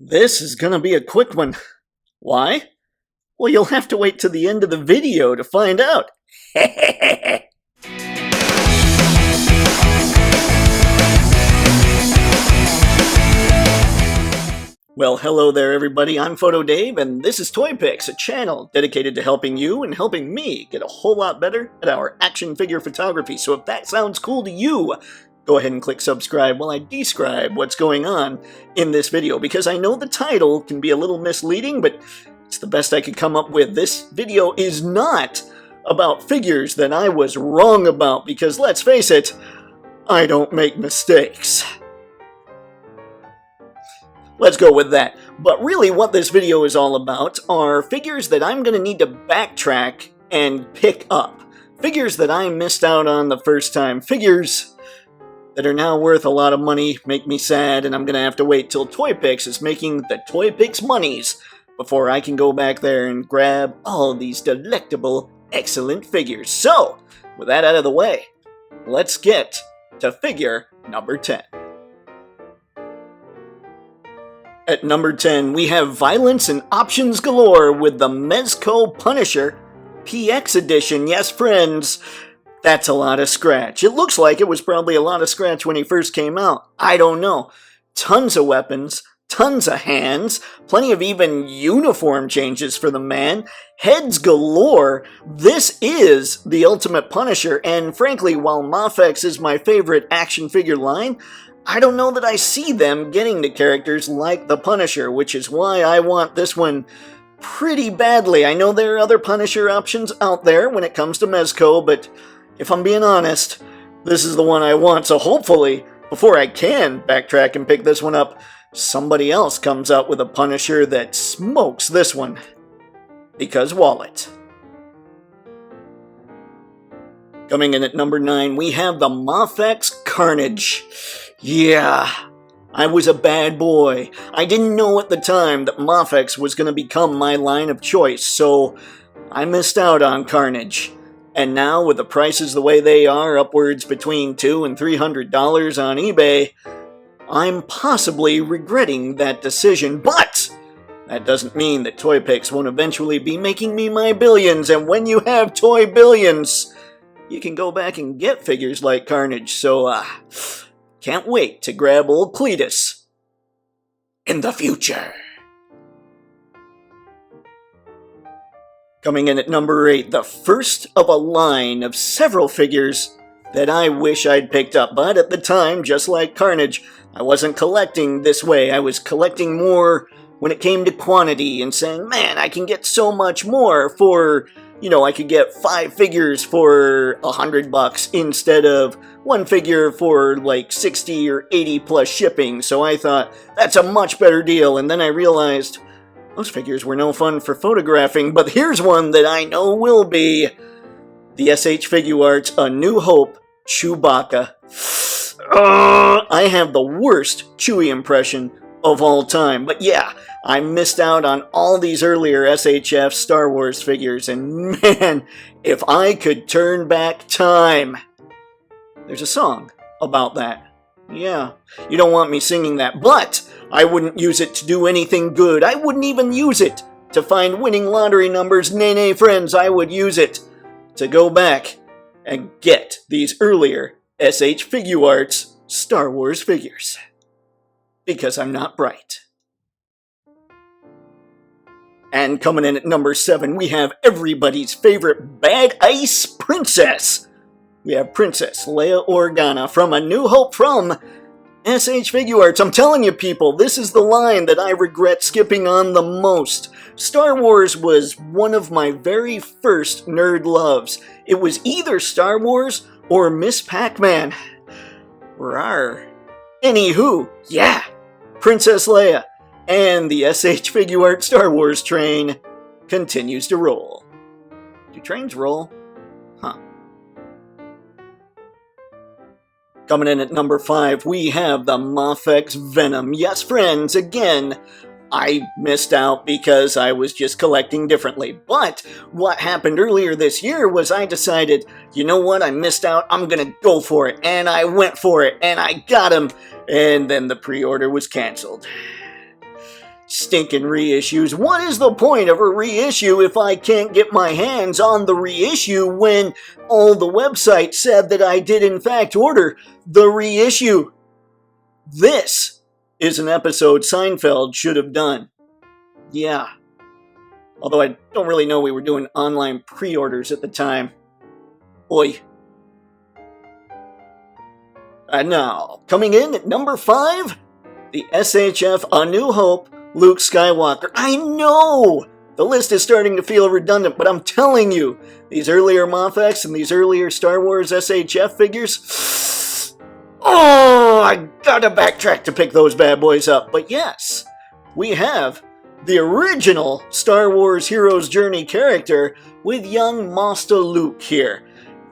This is gonna be a quick one. Why? Well, you'll have to wait to the end of the video to find out. Well, hello there everybody, I'm Photo Dave, and this is Toypixx, a channel dedicated to helping you and helping me get a whole lot better at our action figure photography. So if that sounds cool to you, go ahead and click subscribe while I describe what's going on in this video, because I know the title can be a little misleading, but it's the best I could come up with. This video is not about figures that I was wrong about, because let's face it, I don't make mistakes. Let's go with that. But really what this video is all about are figures that I'm going to need to backtrack and pick up. Figures that I missed out on the first time. Figures that are now worth a lot of money, make me sad, and I'm going to have to wait till Toypixx is making the Toypixx monies before I can go back there and grab all these delectable, excellent figures. So, with that out of the way, let's get to figure number 10. At number 10, we have Violence and Options Galore with the Mezco Punisher PX Edition. Yes, friends, that's a lot of scratch. It looks like it was probably a lot of scratch when he first came out. I don't know. Tons of weapons, tons of hands, plenty of even uniform changes for the man, heads galore. This is the Ultimate Punisher, and frankly, while Mafex is my favorite action figure line, I don't know that I see them getting to characters like the Punisher, which is why I want this one pretty badly. I know there are other Punisher options out there when it comes to Mezco, but if I'm being honest, this is the one I want. So hopefully, before I can backtrack and pick this one up, somebody else comes out with a Punisher that smokes this one. Because wallet. Coming in at number 9, we have the Mafex Carnage. Yeah, I was a bad boy. I didn't know at the time that Mafex was going to become my line of choice, so I missed out on Carnage. And now, with the prices the way they are, upwards between $200 and $300 on eBay, I'm possibly regretting that decision. But that doesn't mean that Toypixx won't eventually be making me my billions, and when you have toy billions, you can go back and get figures like Carnage, so can't wait to grab old Cletus in the future. Coming in at number 8, the first of a line of several figures that I wish I'd picked up, but at the time, just like Carnage, I wasn't collecting this way. I was collecting more when it came to quantity and saying, man, I can get so much more for, I could get 5 figures for $100 instead of one figure for like 60 or 80 plus shipping. So I thought, that's a much better deal. And then I realized those figures were no fun for photographing, but here's one that I know will be. The SH Figuarts A New Hope Chewbacca. I have the worst Chewie impression of all time, but yeah, I missed out on all these earlier SHF Star Wars figures, and man, if I could turn back time. There's a song about that. Yeah, you don't want me singing that, but I wouldn't use it to do anything good. I wouldn't even use it to find winning lottery numbers. Nay, friends, I would use it to go back and get these earlier SH Figuarts Star Wars figures. Because I'm not bright. And coming in at number 7, we have everybody's favorite Bad Ice Princess. We have Princess Leia Organa from A New Hope from SH Figuarts. I'm telling you people, this is the line that I regret skipping on the most. Star Wars was one of my very first nerd loves. It was either Star Wars or Miss Pac-Man. Rawr. Anywho, yeah, Princess Leia and the SH Figuart Star Wars train continues to roll. Do trains roll? Huh. Coming in at number 5, we have the Mafex Venom. Yes, friends, again, I missed out because I was just collecting differently. But what happened earlier this year was I decided, you know what, I missed out, I'm gonna go for it. And I went for it, and I got him. And then the pre-order was canceled. stinking reissues. What is the point of a reissue if I can't get my hands on the reissue when all the websites said that I did in fact order the reissue? This is an episode Seinfeld should have done. Yeah. Although I don't really know we were doing online pre-orders at the time. Oi. And now, coming in at number 5, the SHF A New Hope Luke Skywalker. I know! The list is starting to feel redundant, but I'm telling you, these earlier Moffex and these earlier Star Wars SHF figures, oh, I gotta backtrack to pick those bad boys up. But yes, we have the original Star Wars Hero's Journey character with young Master Luke here.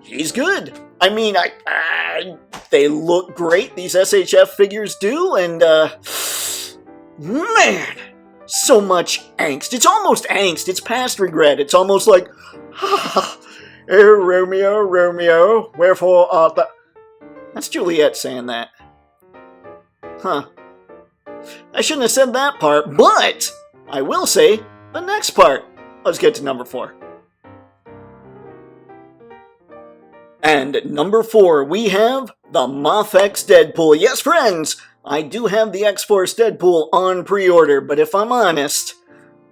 He's good. I mean, they look great, these SHF figures do, and, man, so much angst. It's almost angst. It's past regret. It's almost like, oh, Romeo, Romeo, wherefore art thou? That's Juliet saying that. Huh. I shouldn't have said that part, but I will say the next part. Let's get to number 4. And at number 4, we have the Moffex Deadpool. Yes, friends, I do have the X-Force Deadpool on pre-order, but if I'm honest,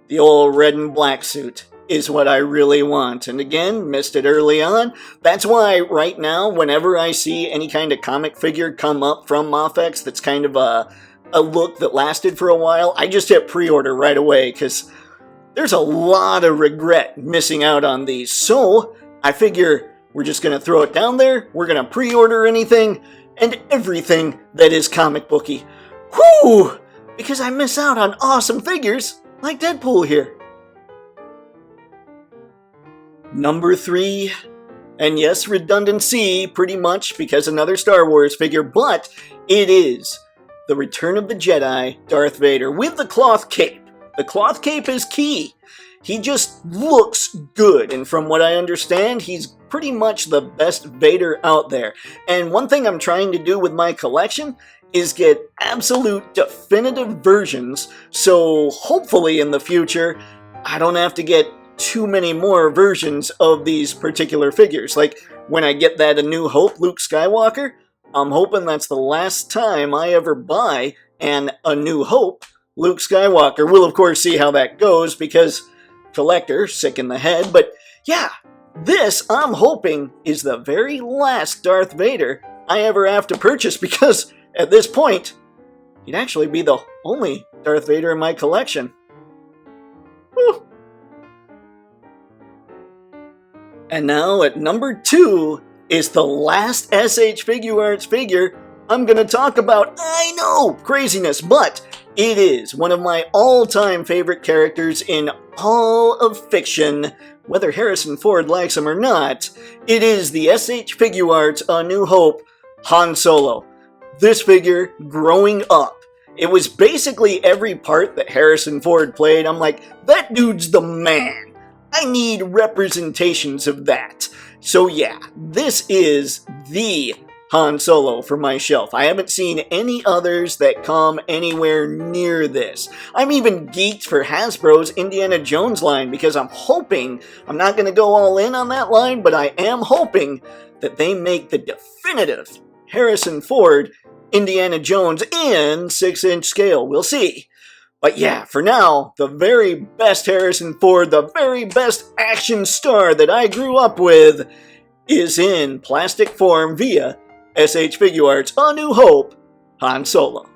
the old red and black suit is what I really want. And again, missed it early on. That's why right now, whenever I see any kind of comic figure come up from Moffex that's kind of a look that lasted for a while, I just hit pre-order right away, because there's a lot of regret missing out on these. So, I figure we're just going to throw it down there, we're going to pre-order anything and everything that is comic booky. Whew! Because I miss out on awesome figures like Deadpool here. Number 3, and yes, redundancy pretty much because another Star Wars figure, but it is the Return of the Jedi Darth Vader with the cloth cape. The cloth cape is key. He just looks good, and from what I understand, he's pretty much the best Vader out there. And one thing I'm trying to do with my collection is get absolute definitive versions, so hopefully in the future, I don't have to get too many more versions of these particular figures. Like, when I get that A New Hope Luke Skywalker, I'm hoping that's the last time I ever buy an A New Hope Luke Skywalker. We'll of course see how that goes, because collector, sick in the head, but yeah, this, I'm hoping, is the very last Darth Vader I ever have to purchase, because at this point, he'd actually be the only Darth Vader in my collection. Whew. And now at number 2 is the last SH Figuarts figure I'm gonna talk about. I know, craziness, but it is one of my all-time favorite characters in all of fiction, whether Harrison Ford likes him or not. It is the SH Figuarts A New Hope Han Solo. This figure, growing up, it was basically every part that Harrison Ford played. I'm like, that dude's the man. I need representations of that. So yeah, this is the Han Solo for my shelf. I haven't seen any others that come anywhere near this. I'm even geeked for Hasbro's Indiana Jones line, because I'm hoping, I'm not going to go all in on that line, but I am hoping that they make the definitive Harrison Ford Indiana Jones in 6-inch scale. We'll see. But yeah, for now, the very best Harrison Ford, the very best action star that I grew up with, is in plastic form via SH Figuarts A New Hope Han Solo.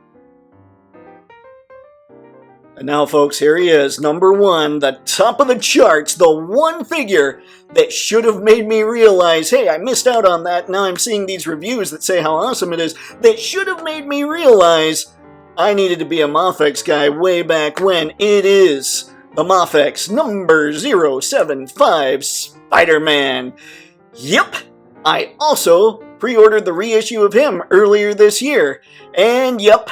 And now, folks, here he is, number 1, the top of the charts, the one figure that should have made me realize, hey, I missed out on that, now I'm seeing these reviews that say how awesome it is, that should have made me realize I needed to be a Moffex guy way back when. It is the Moffex number 075 Spider-Man. Yep, I also pre-ordered the reissue of him earlier this year, and yep,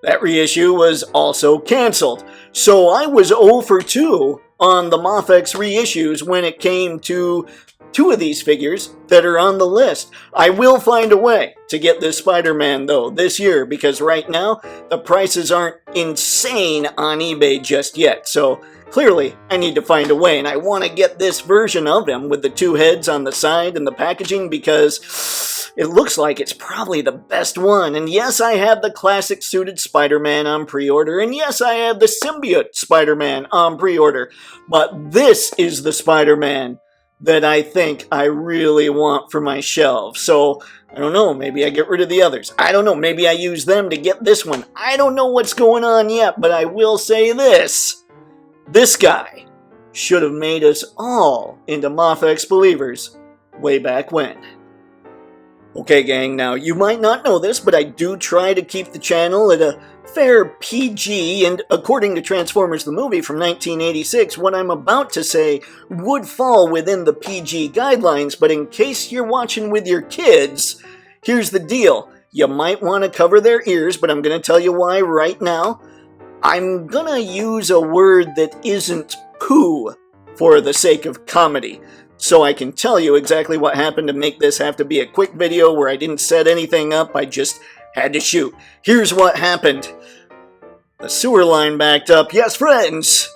that reissue was also canceled. So I was 0 for 2 on the Moffex reissues when it came to two of these figures that are on the list. I will find a way to get this Spider-Man, though, this year, because right now, the prices aren't insane on eBay just yet. So, clearly, I need to find a way, and I want to get this version of him with the two heads on the side and the packaging, because it looks like it's probably the best one. And yes, I have the classic suited Spider-Man on pre-order, and yes, I have the symbiote Spider-Man on pre-order, but this is the Spider-Man that I think I really want for my shelves. So, I don't know, maybe I get rid of the others. I don't know, maybe I use them to get this one. I don't know what's going on yet, but I will say this. This guy should have made us all into Moth-X believers way back when. Okay, gang, now you might not know this, but I do try to keep the channel at a fair PG, and according to Transformers the movie from 1986, what I'm about to say would fall within the PG guidelines, but in case you're watching with your kids, here's the deal. You might want to cover their ears, but I'm going to tell you why right now. I'm going to use a word that isn't poo for the sake of comedy, so I can tell you exactly what happened to make this have to be a quick video where I didn't set anything up, I just had to shoot. Here's what happened. The sewer line backed up. Yes, friends,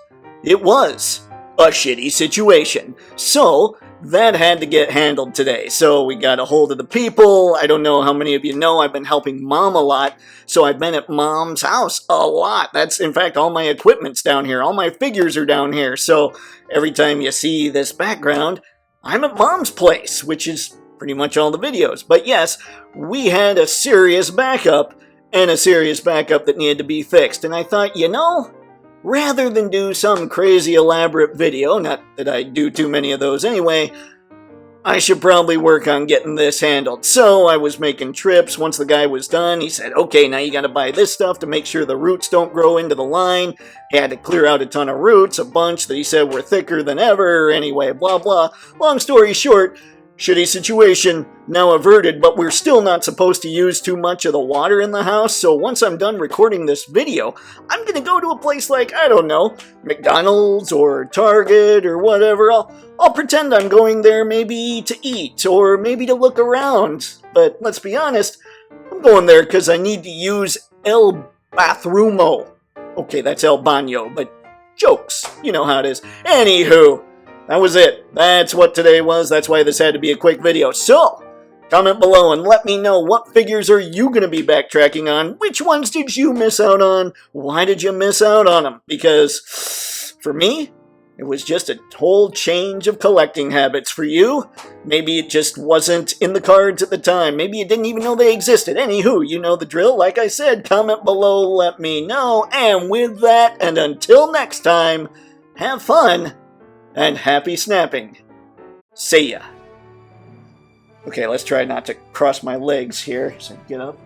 it was a shitty situation. So, that had to get handled today. So we got a hold of the people. I don't know how many of you know, I've been helping Mom a lot. So I've been at Mom's house a lot. That's, in fact, all my equipment's down here. All my figures are down here. So every time you see this background, I'm at Mom's place, which is pretty much all the videos. But yes, we had a serious backup, and a serious backup that needed to be fixed. And I thought, you know, rather than do some crazy elaborate video, not that I do too many of those anyway, I should probably work on getting this handled. So I was making trips. Once the guy was done, he said, okay, now you gotta buy this stuff to make sure the roots don't grow into the line. He had to clear out a ton of roots, a bunch that he said were thicker than ever. Anyway, blah, blah. Long story short, shitty situation, now averted, but we're still not supposed to use too much of the water in the house, so once I'm done recording this video, I'm gonna go to a place like, I don't know, McDonald's or Target or whatever. I'll pretend I'm going there maybe to eat or maybe to look around, but let's be honest, I'm going there because I need to use El Bathrumo. Okay, that's El Baño, but jokes, you know how it is. Anywho, that was it. That's what today was. That's why this had to be a quick video. So, comment below and let me know, what figures are you going to be backtracking on? Which ones did you miss out on? Why did you miss out on them? Because, for me, it was just a whole change of collecting habits. For you, maybe it just wasn't in the cards at the time. Maybe you didn't even know they existed. Anywho, you know the drill. Like I said, comment below, let me know. And with that, and until next time, have fun and happy snapping. See ya. Okay, let's try not to cross my legs here. So get up.